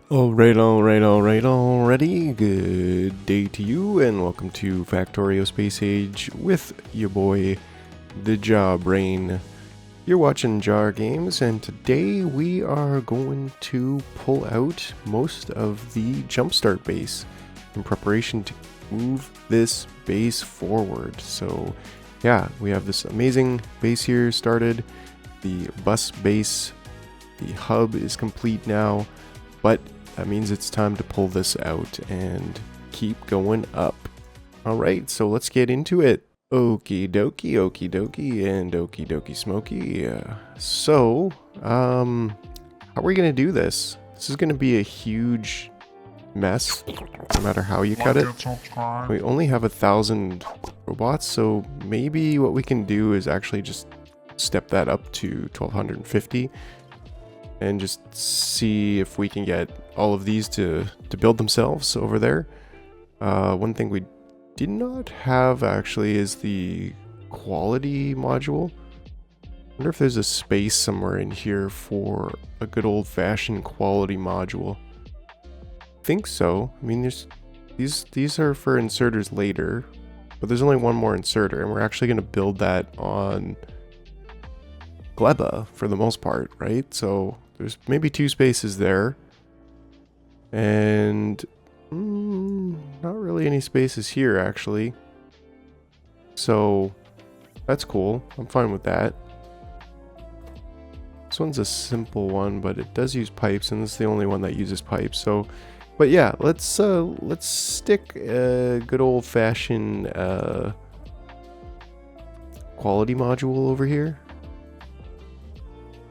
Alrighty. Good day to you, and welcome to Factorio Spage with your boy, the Jawbrain. You're watching Jar Games, and today we are going to pull out most of the jumpstart base in preparation to move this base forward. So, yeah, we have this amazing base here started. The bus base, the hub is complete now, but that means it's time to pull this out and keep going up. Alright, so let's get into it. Okie dokie, and okie dokie smoky. So, how are we going to do this? This is going to be a huge mess, no matter how you cut it. We only have 1,000 robots, so maybe what we can do is actually just step that up to 1,250. And just see if we can get all of these to build themselves over there. One thing we did not have actually is the quality module. I wonder if there's a space somewhere in here for a good old-fashioned quality module. I think so. I mean, there's these are for inserters later, but there's only one more inserter, and we're actually going to build that on Gleba for the most part, right? So there's maybe 2 spaces there, and not really any spaces here actually, so that's cool. I'm fine with that. This one's a simple one, but it does use pipes, and this is the only one that uses pipes. So, but yeah, let's stick a good old-fashioned quality module over here.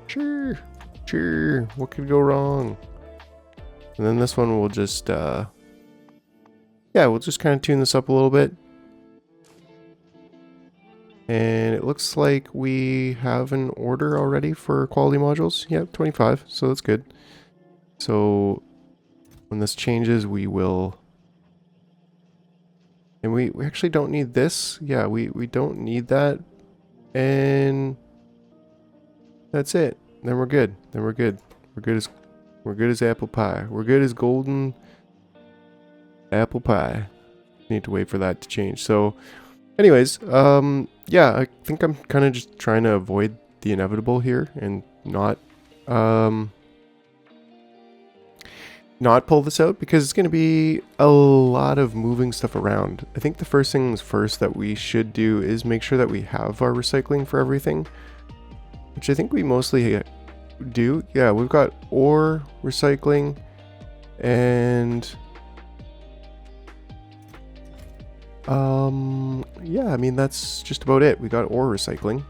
Sure, what could go wrong? And then this one will just, we'll just kind of tune this up a little bit. And it looks like we have an order already for quality modules. Yep, 25, so that's good. So when this changes, we will... And we actually don't need this. Yeah, we don't need that. And that's it. Then we're good. We're good as apple pie. We're good as golden apple pie. Need to wait for that to change. So, anyways, yeah, I think I'm kind of just trying to avoid the inevitable here and not pull this out, because it's going to be a lot of moving stuff around. I think the first things first that we should do is make sure that we have our recycling for everything, which I think we mostly do. Yeah, we've got ore recycling, and yeah, I mean, that's just about it. We got ore recycling.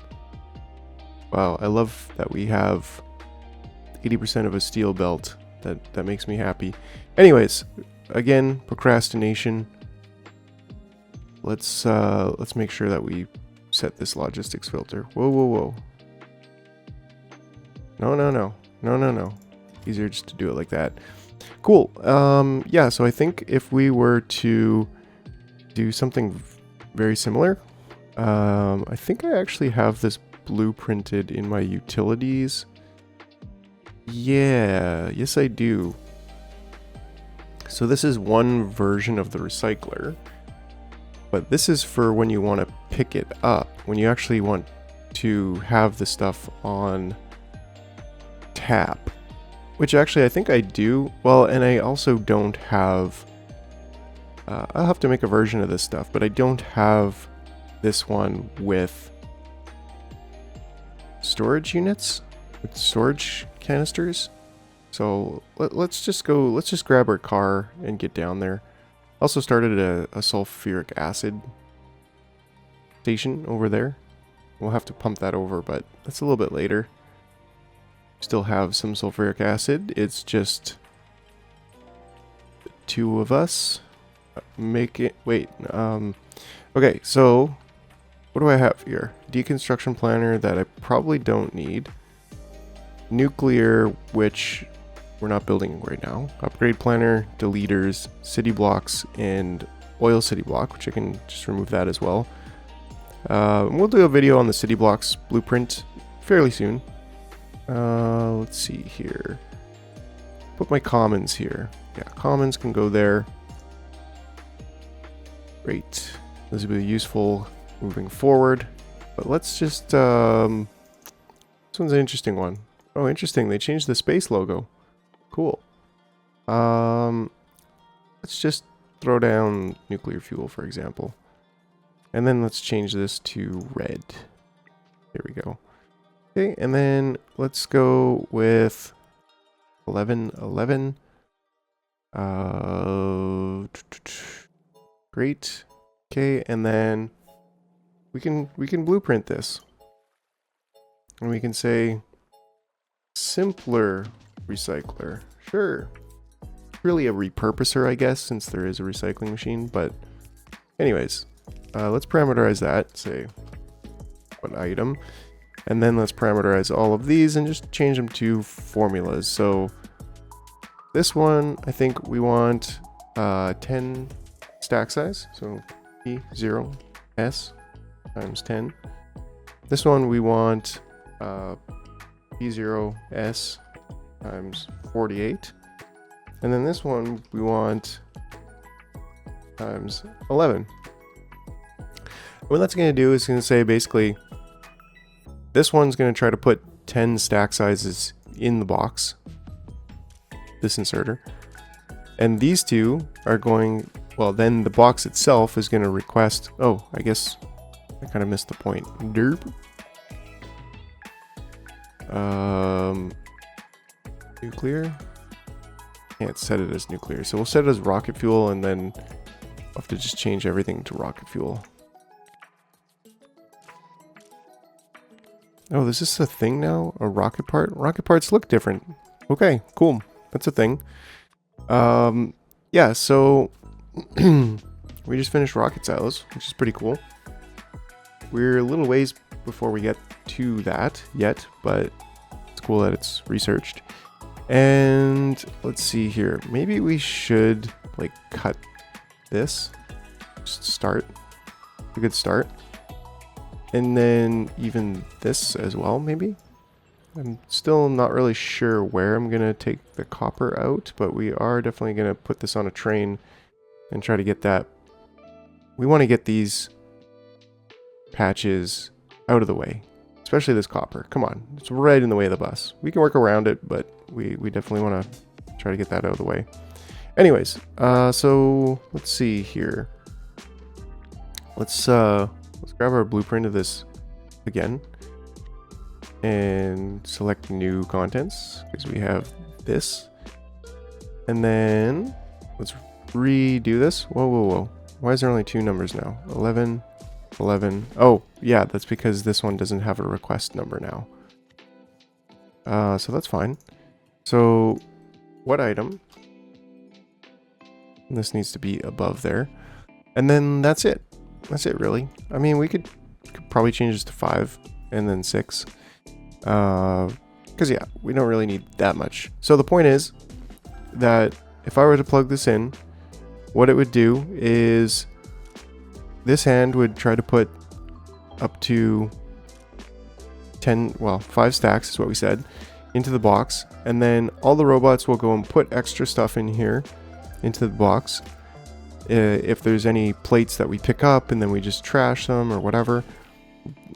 Wow, I love that we have 80% of a steel belt. That makes me happy. Anyways, again, procrastination. Let's make sure that we set this logistics filter. Whoa. No. Easier just to do it like that. Cool. Yeah, so I think if we were to do something very similar, I think I actually have this blueprinted in my utilities. Yeah, yes I do. So this is one version of the recycler, but this is for when you want to pick it up, when you actually want to have the stuff on tap, which actually I think I do. Well, and I also don't have, I'll have to make a version of this stuff, but I don't have this one with storage units, with storage canisters. So let's just grab our car and get down there. Also started a sulfuric acid station over there. We'll have to pump that over, but that's a little bit later. Still have some sulfuric acid. It's just the 2 of us. Okay, so what do I have here? Deconstruction planner that I probably don't need. Nuclear, which we're not building right now. Upgrade planner, deleters, city blocks, and oil city block, which I can just remove that as well. We'll do a video on the city blocks blueprint fairly soon. Let's see here. put my commons here. Yeah, commons can go there. Great. This will be useful moving forward. But let's just, this one's an interesting one. Oh, interesting. They changed the space logo. Cool. Let's just throw down nuclear fuel, for example. And then let's change this to red. There we go. Okay, and then let's go with 1111. Great. Okay, and then we can blueprint this. And we can say simpler recycler. Sure. Really a repurposer, I guess, since there is a recycling machine, but anyways, let's parameterize that, say one item, and then let's parameterize all of these and just change them to formulas. So this one, I think we want 10 stack size, so P0S times 10. This one we want P0S times 48. And then this one we want times 11. What that's going to do is going to say basically this one's going to try to put 10 stack sizes in the box, this inserter. And these two are going, well, then the box itself is going to request, oh, I guess I kind of missed the point. Derp. Nuclear. Can't set it as nuclear, so we'll set it as rocket fuel, and then we'll have to just change everything to rocket fuel. Oh, is this a thing now? A rocket part? Rocket parts look different. Okay, cool. That's a thing. Yeah, so we just finished rocket silos, which is pretty cool. We're a little ways before we get to that yet, but it's cool that it's researched. And let's see here. Maybe we should like cut this. Just start. A good start. And then even this as well, maybe. I'm still not really sure where I'm gonna take the copper out, but we are definitely gonna put this on a train and try to get that. We want to get these patches out of the way, especially this copper. Come on, it's right in the way of the bus. We can work around it, but we definitely want to try to get that out of the way. Anyways, so let's see here. Let's grab our blueprint of this again and select new contents because we have this. And then let's redo this. Whoa, whoa, whoa. Why is there only two numbers now? 11, 11. Oh, yeah, that's because this one doesn't have a request number now. So that's fine. So what item? This needs to be above there. And then that's it. That's it, really. I mean, we could probably change this to 5 and then 6. Because, yeah, we don't really need that much. So the point is that if I were to plug this in, what it would do is this hand would try to put up to 10, well, 5 stacks is what we said, into the box. And then all the robots will go and put extra stuff in here into the box. If there's any plates that we pick up and then we just trash them or whatever,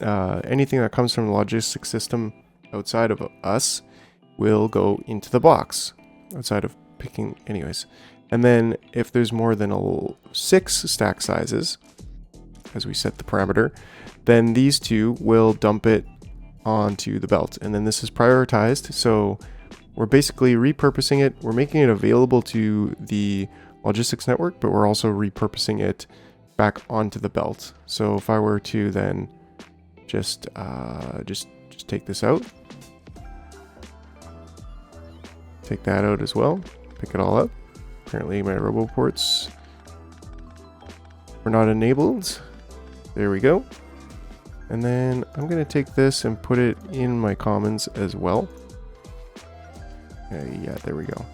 anything that comes from the logistics system outside of us will go into the box outside of picking anyways. And then if there's more than 6 stack sizes, as we set the parameter, then these two will dump it onto the belt. And then this is prioritized. So we're basically repurposing it. We're making it available to the logistics network, but we're also repurposing it back onto the belt. So if I were to then just take this out, take that out as well, pick it all up. Apparently my roboports were not enabled. There we go. And then I'm going to take this and put it in my commons as well. Yeah, there we go.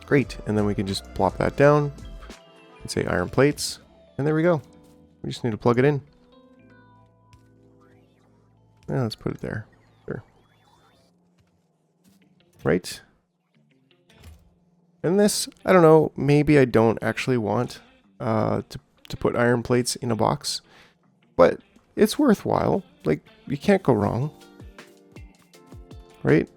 Great. And then we can just plop that down and say iron plates. And there we go. We just need to plug it in. Now let's put it there. Sure. Right. And this, I don't know, maybe I don't actually want to put iron plates in a box, but it's worthwhile. Like, you can't go wrong, right?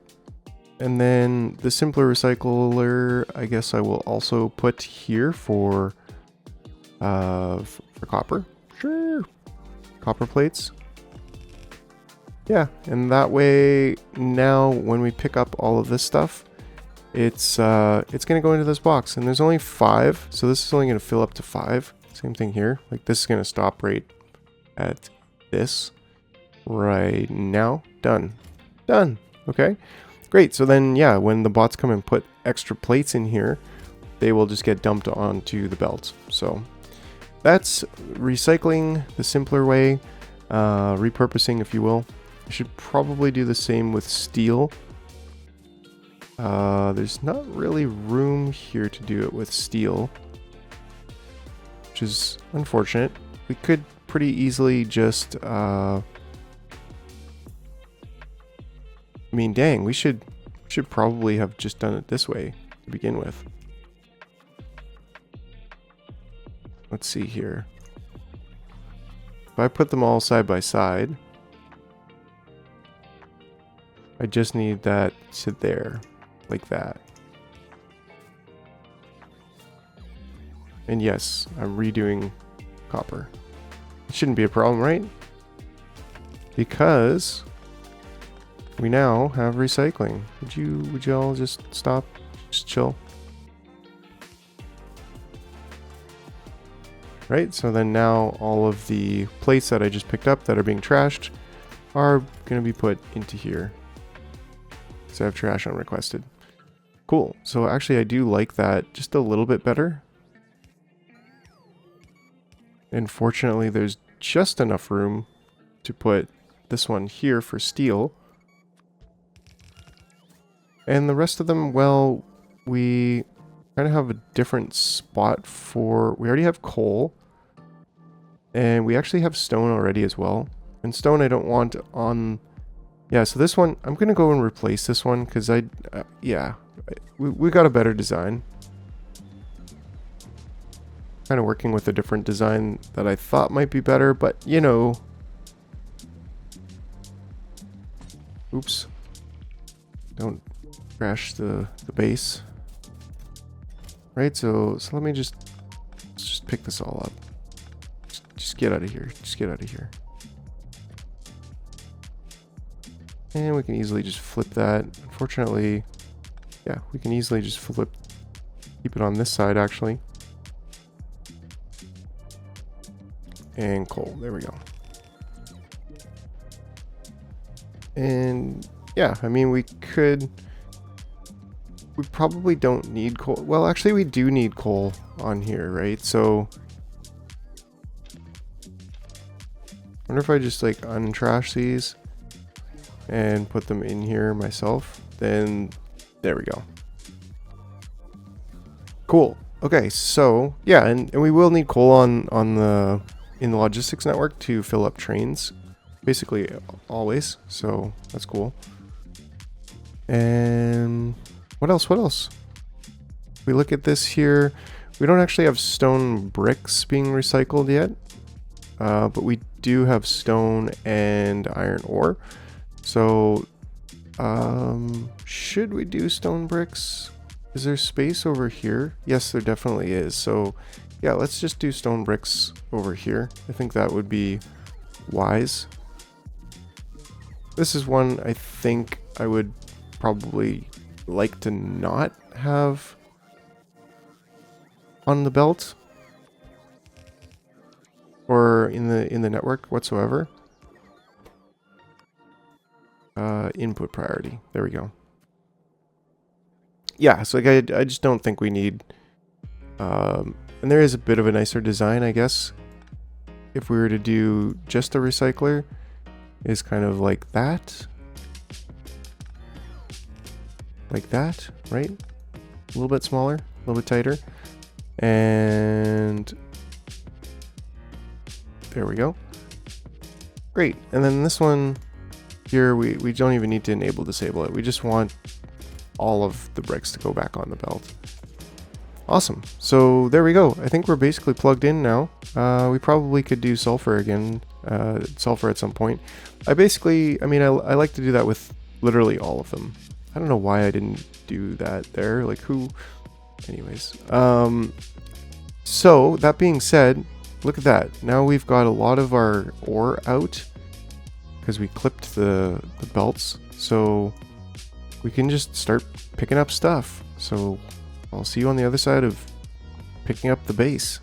And then the simpler recycler, I guess I will also put here for copper. Sure, copper plates. Yeah, and that way now when we pick up all of this stuff, it's gonna go into this box, and there's only 5, so this is only gonna fill up to 5. Same thing here. Like, this is gonna stop right at this right now. Done. Okay, great. So then, yeah, when the bots come and put extra plates in here, they will just get dumped onto the belt. So that's recycling the simpler way, repurposing, if you will. I should probably do the same with steel. There's not really room here to do it with steel, which is unfortunate. We could pretty easily just, I mean, dang, we should probably have just done it this way to begin with. Let's see here. If I put them all side by side, I just need that to there, like that. And yes, I'm redoing copper. It shouldn't be a problem, right? Because we now have recycling. Would you all just stop? Just chill. Right, so then now all of the plates that I just picked up that are being trashed are going to be put into here. So I have trash unrequested. Cool. So actually I do like that just a little bit better. And fortunately there's just enough room to put this one here for steel. And the rest of them, well, we kind of have a different spot for... We already have coal. And we actually have stone already as well. And stone I don't want on... Yeah, so this one, I'm going to go and replace this one because we got a better design. Kind of working with a different design that I thought might be better, but you know. Oops. Don't crash the base. Right, so let me let's just pick this all up. Just get out of here. Just get out of here. And we can easily just flip that. Unfortunately, yeah, we can easily just keep it on this side actually. And coal, there we go. And yeah, I mean, we probably don't need coal. Well, actually we do need coal on here, right? So I wonder if I just like untrash these and put them in here myself. Then there we go. Cool. Okay, so yeah, and we will need coal in the logistics network to fill up trains, basically always. So that's cool. And what else? If we look at this here, we don't actually have stone bricks being recycled yet, but we do have stone and iron ore. So should we do stone bricks? Is there space over here? Yes, there definitely is. So yeah, let's just do stone bricks over here. I think that would be wise. This is one I think I would probably like to not have on the belt or in the network whatsoever. Input priority. There we go. Yeah, so like I just don't think we need... and there is a bit of a nicer design, I guess. If we were to do just a recycler, is kind of like that. Like that, right? A little bit smaller, a little bit tighter. And there we go. Great. And then this one here, we don't even need to enable disable it. We just want all of the bricks to go back on the belt. Awesome. So there we go. I think we're basically plugged in now. We probably could do sulfur again, sulfur at some point. I mean, I like to do that with literally all of them. I don't know why I didn't do that there. Like who? Anyways. So that being said, look at that. Now we've got a lot of our ore out because we clipped the belts. So we can just start picking up stuff. So I'll see you on the other side of picking up the base.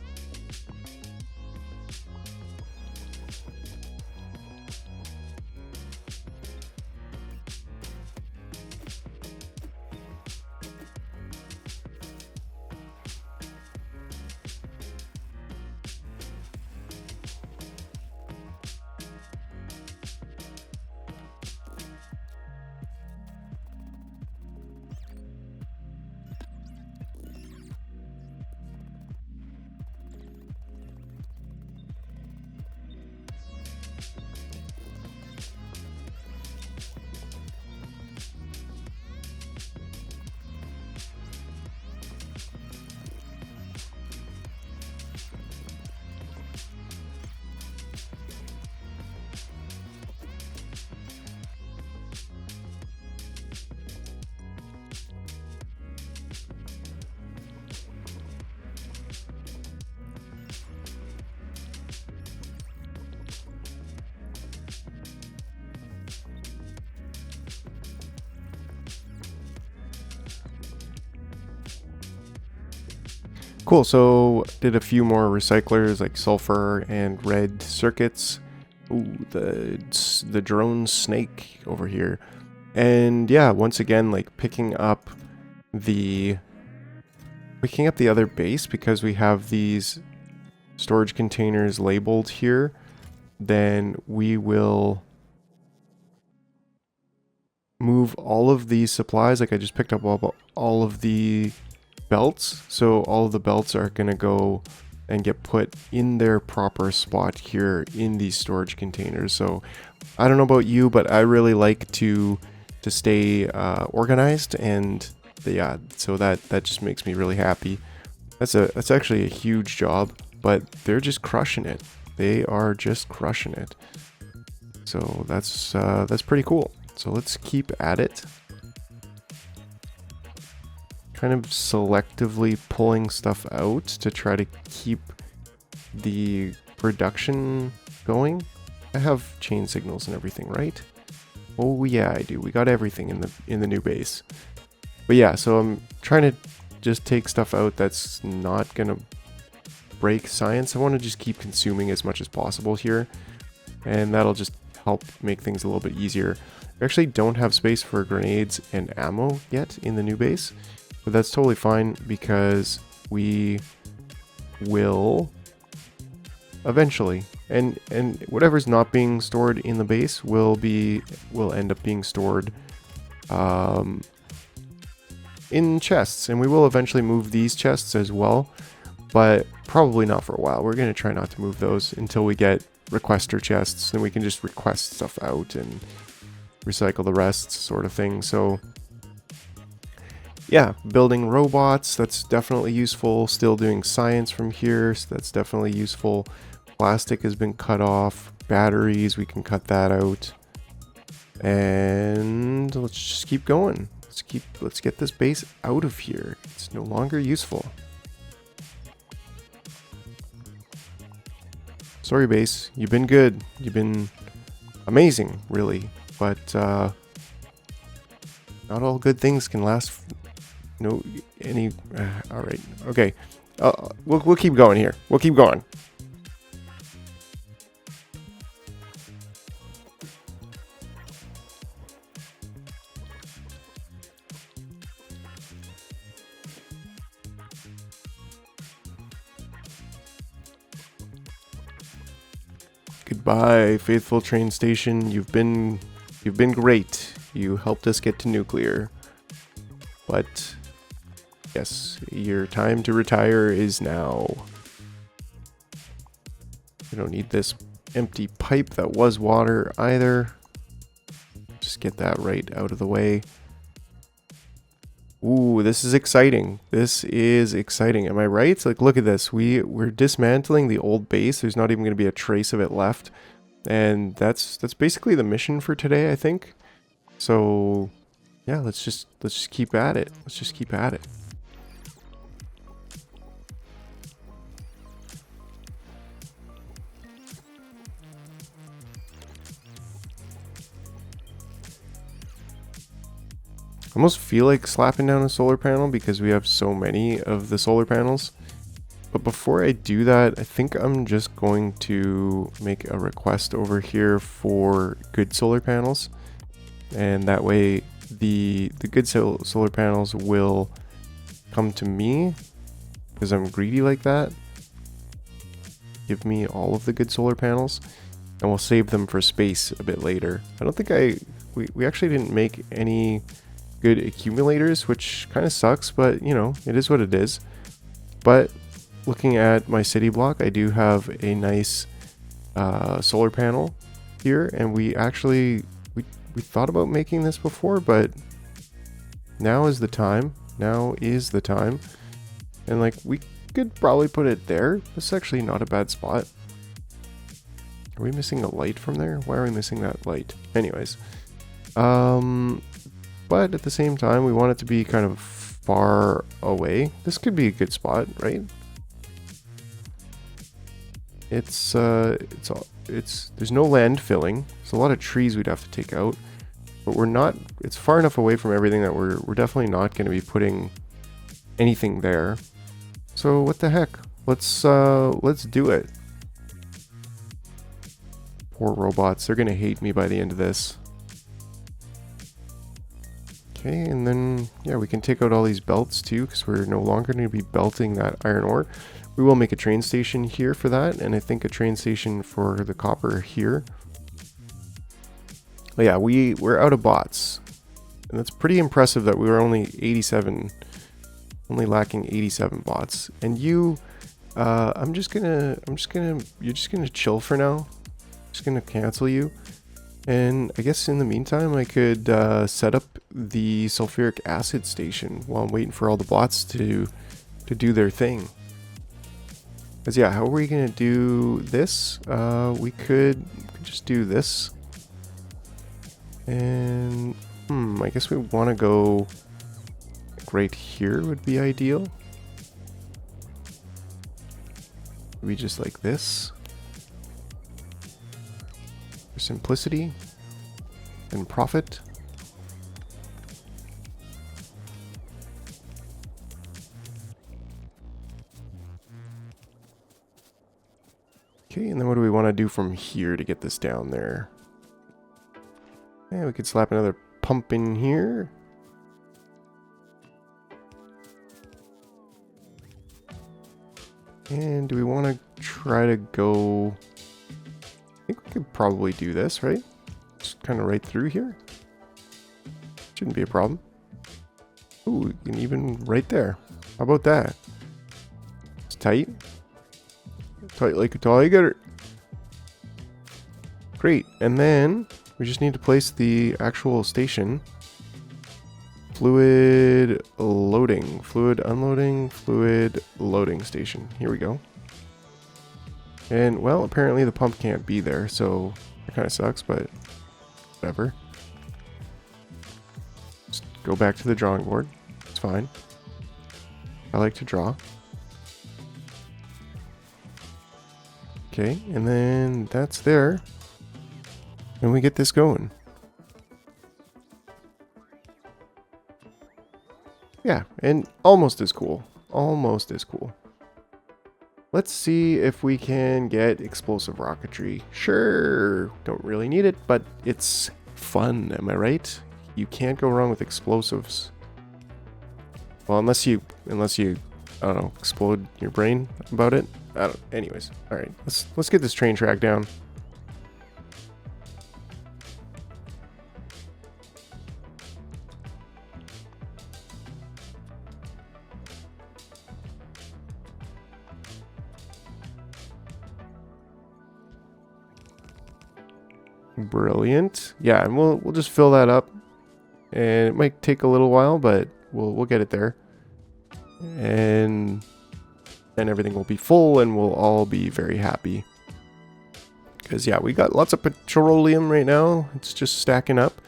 Cool, so did a few more recyclers like sulfur and red circuits. Ooh, the drone snake over here. And yeah, once again, like picking up the other base because we have these storage containers labeled here. Then we will move all of these supplies. Like I just picked up all of the belts, so all of the belts are gonna go and get put in their proper spot here in these storage containers. So I don't know about you, but I really like to stay organized, and yeah, so that just makes me really happy. That's actually a huge job, but they're just crushing it. They are just crushing it. So that's pretty cool. So let's keep at it. Kind of selectively pulling stuff out to try to keep the production going. I have chain signals and everything, right? Oh yeah, I do. We got everything in the new base. But yeah, so I'm trying to just take stuff out that's not gonna break science. I want to just keep consuming as much as possible here, and that'll just help make things a little bit easier. We actually don't have space for grenades and ammo yet in the new base. But that's totally fine because we will eventually, and whatever's not being stored in the base will end up being stored in chests, and we will eventually move these chests as well, but probably not for a while. We're going to try not to move those until we get requester chests, then we can just request stuff out and recycle the rest, sort of thing. So yeah, building robots, that's definitely useful. Still doing science from here, so that's definitely useful. Plastic has been cut off. Batteries, we can cut that out. And let's just keep going. Let's get this base out of here. It's no longer useful. Sorry, base. You've been good. You've been amazing, really. But not all good things can last. All right. Okay. We'll keep going here. We'll keep going. Goodbye, faithful train station. You've been great. You helped us get to nuclear. But yes, your time to retire is now. We don't need this empty pipe that was water either. Just get that right out of the way. Ooh, this is exciting. This is exciting. Am I right? Like, look at this. We're dismantling the old base. There's not even going to be a trace of it left. And that's basically the mission for today, I think. So, yeah, let's just keep at it. Let's just keep at it. I almost feel like slapping down a solar panel because we have so many of the solar panels. But before I do that, I think I'm just going to make a request over here for good solar panels. And that way the good solar panels will come to me because I'm greedy like that. Give me all of the good solar panels and we'll save them for space a bit later. I don't think we actually didn't make any good accumulators, which kind of sucks, but you know, it is what it is. But looking at my city block, I do have a nice solar panel here, and we actually we thought about making this before, but now is the time. Now is the time. And like, we could probably put it there. This is actually not a bad spot. Are we missing a light from there? Why are we missing that light? Anyways, but at the same time, we want it to be kind of far away. This could be a good spot, right? There's no land filling. There's a lot of trees we'd have to take out, but it's far enough away from everything that we're definitely not going to be putting anything there. So what the heck? Let's do it. Poor robots, they're going to hate me by the end of this. Okay, and then, yeah, we can take out all these belts too, because we're no longer going to be belting that iron ore. We will make a train station here for that, and I think a train station for the copper here. But yeah, we're out of bots. And that's pretty impressive that we were only lacking 87 bots. And you're just gonna chill for now. I'm just gonna cancel you. And I guess in the meantime, I could set up the sulfuric acid station while I'm waiting for all the bots to do their thing. Because yeah, how are we gonna do this? We could just do this. And I guess we want to go like right here would be ideal. Maybe just like this. For simplicity and profit. Okay, and then what do we want to do from here to get this down there? Yeah, we could slap another pump in here. And do we want to try to go... I think we could probably do this, right? Just kind of right through here. Shouldn't be a problem. Ooh, and even right there. How about that? It's tight. Tight like a tiger. Great. And then we just need to place the actual station. Fluid loading. Fluid unloading. Fluid loading station. Here we go. And, well, apparently the pump can't be there, so it kind of sucks, but whatever. Just go back to the drawing board. It's fine. I like to draw. Okay, and then that's there. And we get this going. Yeah, and almost as cool. Almost as cool. Let's see if we can get explosive rocketry. Sure, don't really need it, but it's fun, am I right? You can't go wrong with explosives. Well, unless you, I don't know, explode your brain about it. Anyways, all right, let's get this train track down. Brilliant. Yeah, and we'll just fill that up. And it might take a little while, but We'll get it there. And then everything will be full and we'll all be very happy. Because, yeah, we got lots of petroleum right now. It's just stacking up.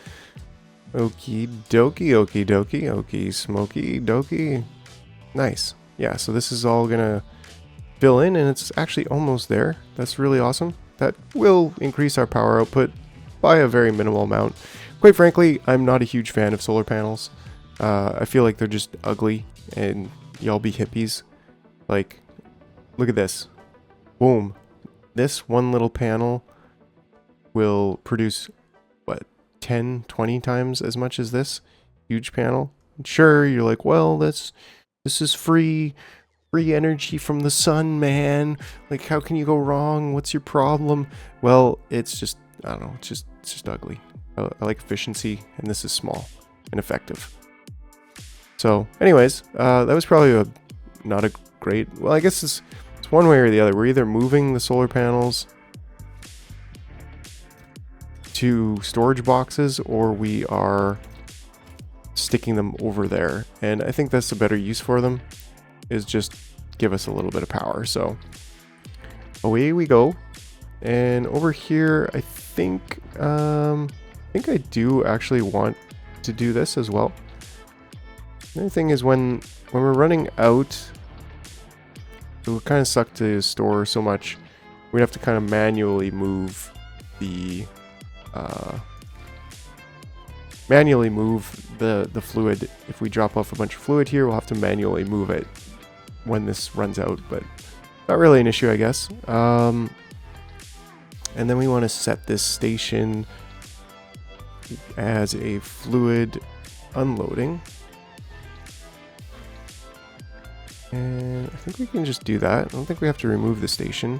Okie dokie, okie dokie, okie smoky dokie. Nice. Yeah, so this is all gonna fill in and it's actually almost there. That's really awesome. That will increase our power output by a very minimal amount. Quite frankly, I'm not a huge fan of solar panels. I feel like they're just ugly and y'all be hippies. Like, look at this. Boom. This one little panel will produce, what, 10, 20 times as much as this huge panel. Sure, you're like, well, this is free energy from the sun, man. Like, how can you go wrong? What's your problem? Well, it's just, I don't know, it's just ugly. I like efficiency, and this is small and effective. So, anyways, that was probably not a great, well, I guess it's one way or the other. We're either moving the solar panels to storage boxes or we are sticking them over there. And I think that's a better use for them, is just give us a little bit of power. So away we go. And over here, I think I do actually want to do this as well. The other thing is when we're running out, it would kind of suck to store so much. We'd have to kind of manually move the fluid. If we drop off a bunch of fluid here, we'll have to manually move it when this runs out, but not really an issue, I guess. And then we want to set this station as a fluid unloading. And I think we can just do that. I don't think we have to remove the station.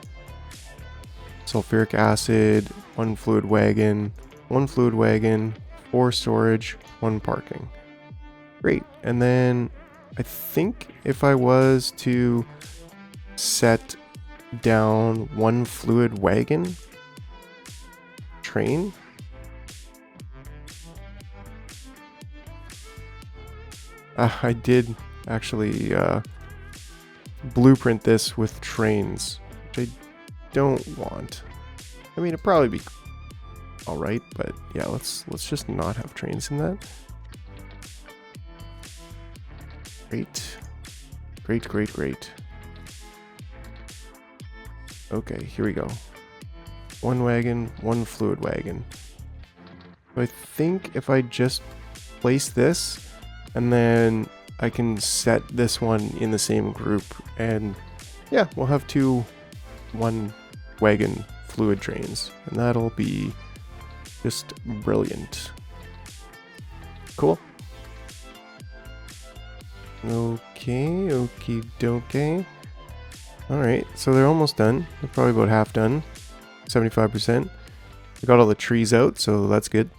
Sulfuric acid, 1 fluid wagon, 4 storage, 1 parking. Great. And then I think if I was to set down 1 fluid wagon train. I did actually blueprint this with trains, which I don't want. I mean, it'd probably be alright, but yeah, let's just not have trains in that. Great. Okay, here we go. 1 wagon, 1 fluid wagon. So I think if I just place this, and then I can set this one in the same group, and yeah, we'll have 2 1 wagon fluid trains, and that'll be just brilliant. Cool. Okay, okie dokie. Alright, so they're almost done. They're probably about half done. 75%. I got all the trees out, so that's good.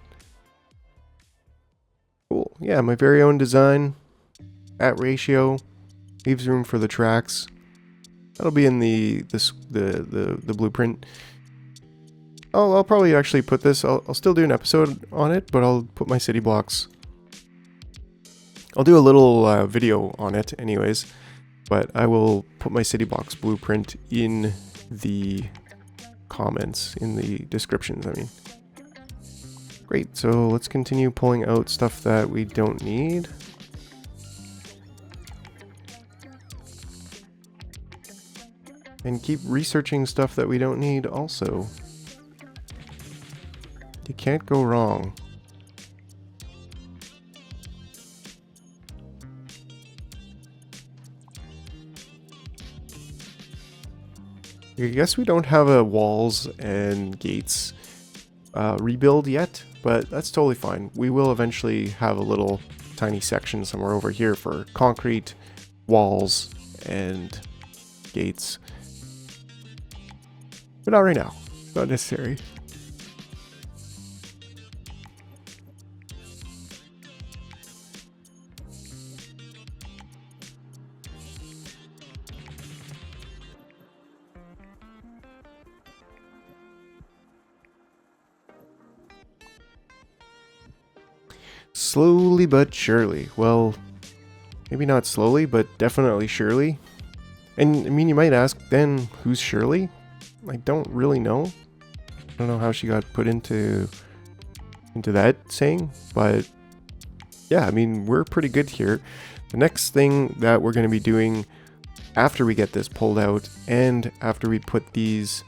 Cool. Yeah, my very own design. At ratio. Leaves room for the tracks. That'll be in the blueprint. I'll probably actually put this. I'll still do an episode on it, but I'll put my city blocks. I'll do a little video on it anyways, but I will put my city blocks blueprint in the comments, in the descriptions, I mean. Great, so let's continue pulling out stuff that we don't need. And keep researching stuff that we don't need also. You can't go wrong. I guess we don't have a walls and gates rebuild yet, but that's totally fine. We will eventually have a little tiny section somewhere over here for concrete, walls, and gates. But not right now. Not necessary. Slowly but surely. Well, Maybe not slowly, but definitely surely. And I mean, you might ask, then who's Shirley? I don't really know. I don't know how she got put into that saying, but yeah, I mean, we're pretty good here. The next thing that we're going to be doing after we get this pulled out and after we put these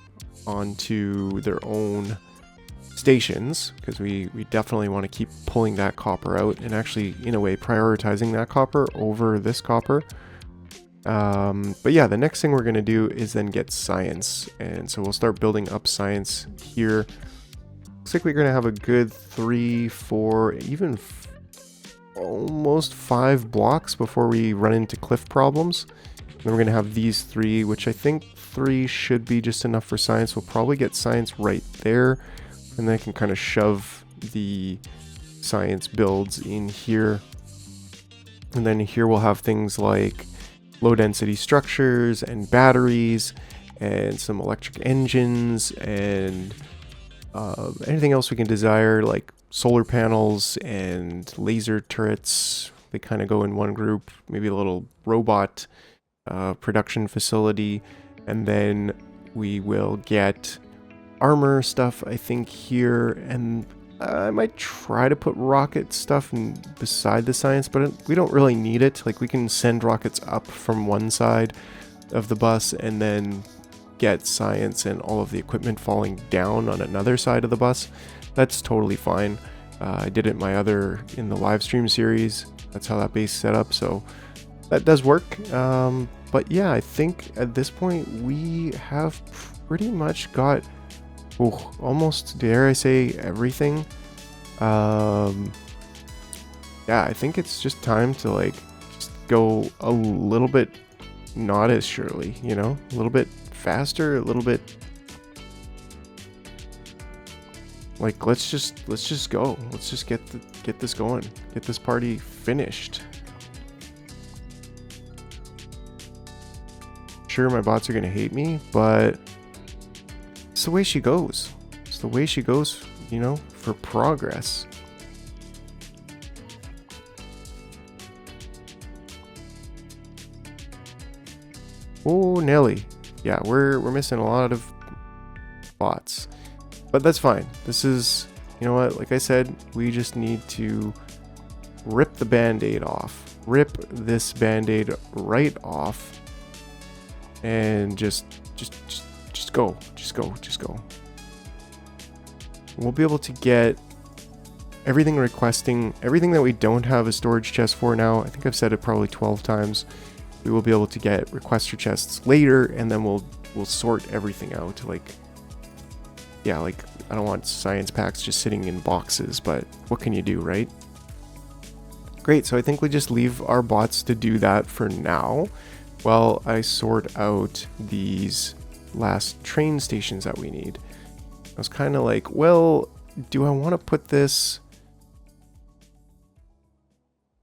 onto their own stations, because we definitely want to keep pulling that copper out and actually, in a way, prioritizing that copper over this copper. But yeah, the next thing we're going to do is then get science. And so we'll start building up science here. Looks like we're going to have a good 3, 4, even almost 5 blocks before we run into cliff problems. And then we're going to have these 3, which I think 3 should be just enough for science. We'll probably get science right there. And then I can kind of shove the science builds in here. And then here we'll have things like low density structures and batteries and some electric engines and anything else we can desire, like solar panels and laser turrets. They kind of go in one group. Maybe a little robot production facility. And then we will get armor stuff, I think, here. And I might try to put rocket stuff beside the science, but we don't really need it. Like, we can send rockets up from one side of the bus and then get science and all of the equipment falling down on another side of the bus. That's totally fine. I did it in the live stream series. That's how that base set up, so that does work. But yeah, I think at this point we have pretty much got almost, dare I say, everything. Yeah, I think it's just time to like just go a little bit not as surely, you know, a little bit faster, a little bit like let's just go. Let's just get this going. Get this party finished. Sure, my bots are gonna hate me, but it's the way she goes. It's the way she goes, you know, for progress. Oh, Nelly. Yeah, we're missing a lot of bots. But that's fine. This is, you know what, like I said, we just need to rip the band-aid off. Rip this band-aid right off. And just go. Just go. We'll be able to get everything everything that we don't have a storage chest for now. I think I've said it probably 12 times. We will be able to get requester chests later, and then we'll sort everything out. Like, yeah, like, I don't want science packs just sitting in boxes, but what can you do, right? Great, so I think we just leave our bots to do that for now while I sort out these last train stations that we need. I was kind of like, well, do I want to put this...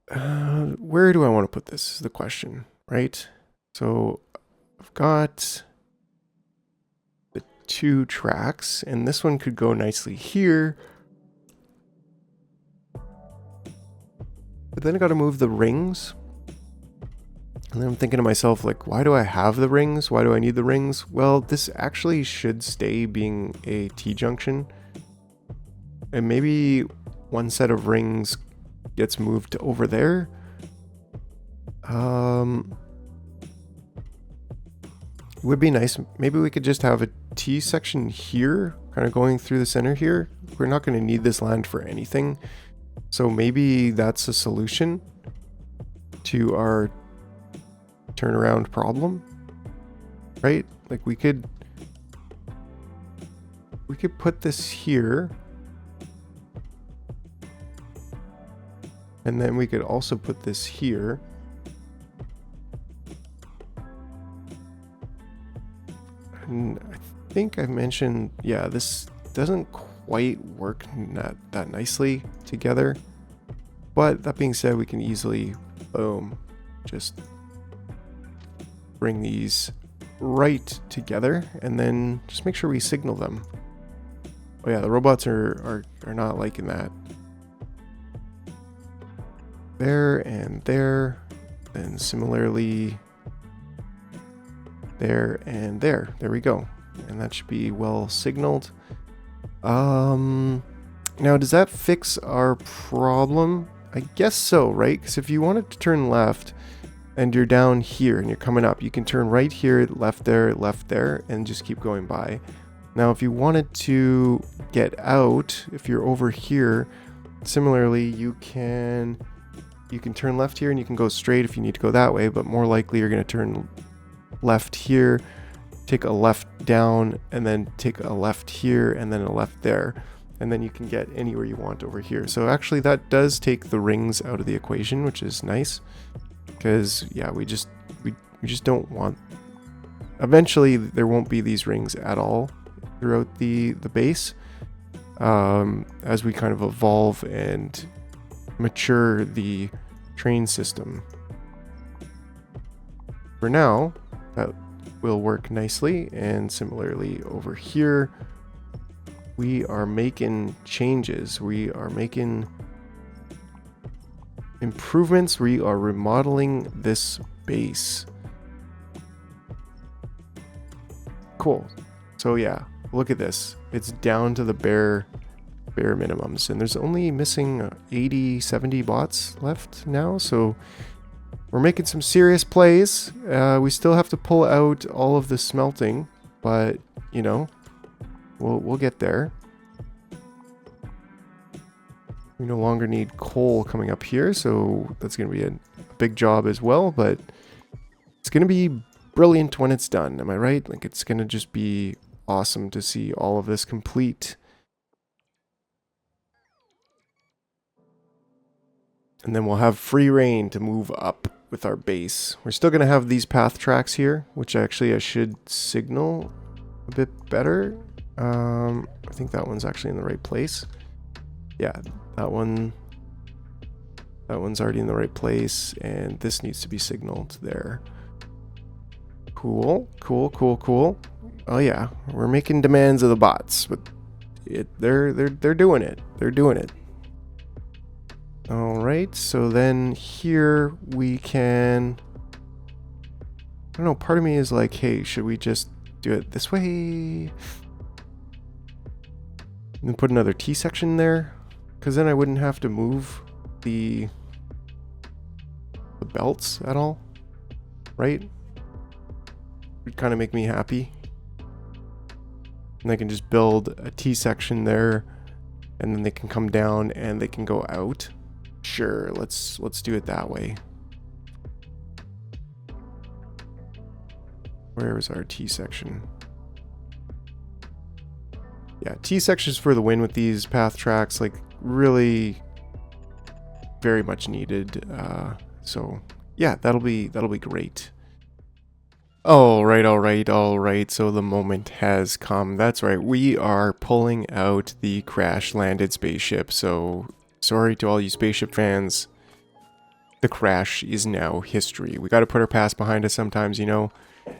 where do I want to put this is the question, right? So I've got the 2 tracks, and this one could go nicely here. But then I got to move the rings. And then I'm thinking to myself, like, why do I have the rings? Why do I need the rings? Well, this actually should stay being a T-junction. And maybe one set of rings gets moved over there. Would be nice. Maybe we could just have a T section here, kind of going through the center here. We're not going to need this land for anything. So maybe that's a solution to our turnaround problem, right? Like, we could put this here, and then we could also put this here. And I think I mentioned, yeah, this doesn't quite work that nicely together, but that being said, we can easily, boom, just bring these right together, and then just make sure we signal them. Oh yeah, the robots are not liking that. There and there. And similarly, there and there. There we go. And that should be well signaled. Now, does that fix our problem? I guess so, right? Because if you wanted to turn left and you're down here and you're coming up, you can turn right here, left there, and just keep going by. Now, if you wanted to get out, if you're over here, similarly, you can turn left here and you can go straight if you need to go that way, but more likely you're going to turn left here, take a left down, and then take a left here and then a left there, and then you can get anywhere you want over here. So actually that does take the rings out of the equation, which is nice, because yeah, we just don't want, eventually there won't be these rings at all throughout the base, as we kind of evolve and mature the train system. For now, that will work nicely, and similarly over here, we are making changes. We are making improvements. We are remodeling this base. Cool. So yeah, look at this. It's down to the bare minimums, and there's only missing 80, 70 bots left now, so we're making some serious plays. We still have to pull out all of the smelting, but you know, we'll get there. We no longer need coal coming up here, so that's going to be a big job as well, but it's going to be brilliant when it's done. Am I right? Like, it's going to just be awesome to see all of this complete. And then we'll have free reign to move up with our base. We're still going to have these path tracks here, which actually I should signal a bit better. I think that one's actually in the right place. Yeah, that one's already in the right place, and this needs to be signaled there. Cool. Oh yeah, we're making demands of the bots, but they're doing it. They're doing it. All right, so then here we can, I don't know, part of me is like, hey, should we just do it this way? And then put another T section there, because then I wouldn't have to move the belts at all, right? It would kind of make me happy. And I can just build a T section there, and then they can come down and they can go out. Sure, let's do it that way. Where is our T section? Yeah, T sections for the win with these path tracks, like really very much needed. So yeah, that'll be great. All right. So the moment has come. That's right. We are pulling out the crash landed spaceship. So sorry to all you spaceship fans. The crash is now history. We got to put our past behind us sometimes, you know.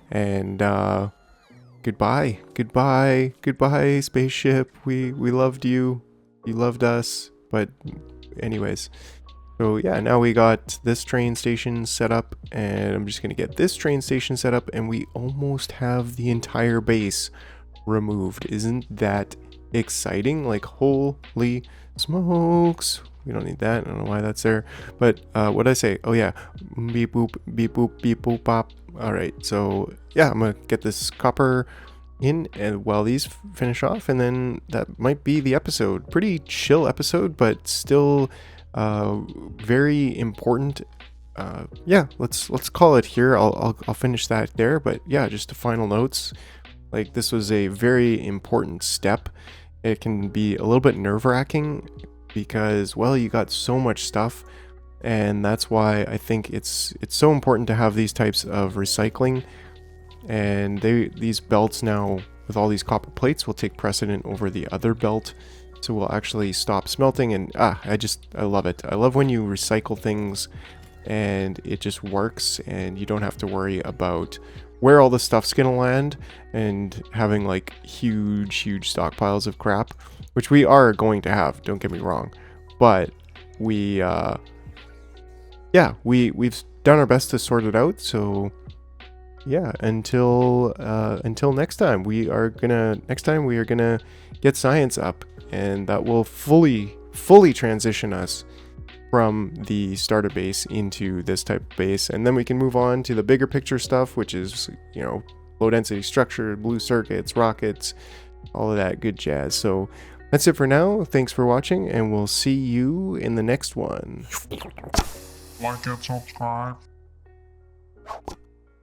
And goodbye, spaceship. We loved you. You loved us. But anyways. So yeah, now we got this train station set up, and I'm just going to get this train station set up, and we almost have the entire base removed. Isn't that exciting? Like, holy smokes. We don't need that. I don't know why that's there. But what did I say? Oh yeah, beep boop, beep boop, beep boop, pop. All right, so yeah, I'm going to get this copper in and while these finish off, and then that might be the episode. Pretty chill episode, but still very important. Yeah, let's call it here. I'll finish that there, but yeah, just the final notes. Like, this was a very important step. It can be a little bit nerve-wracking because, well, you got so much stuff, and that's why I think it's so important to have these types of recycling. And these belts now with all these copper plates will take precedent over the other belt. So we'll actually stop smelting, and I love it. I love when you recycle things and it just works, and you don't have to worry about where all the stuff's gonna land and having like huge stockpiles of crap, which we are going to have, don't get me wrong. But we've done our best to sort it out. So yeah, until next time, we are gonna get science up, and that will fully transition us from the starter base into this type of base, and then we can move on to the bigger picture stuff, which is, you know, low density structure, blue circuits, rockets, all of that good jazz. So that's it for now. Thanks for watching, and we'll see you in the next one. Like and subscribe.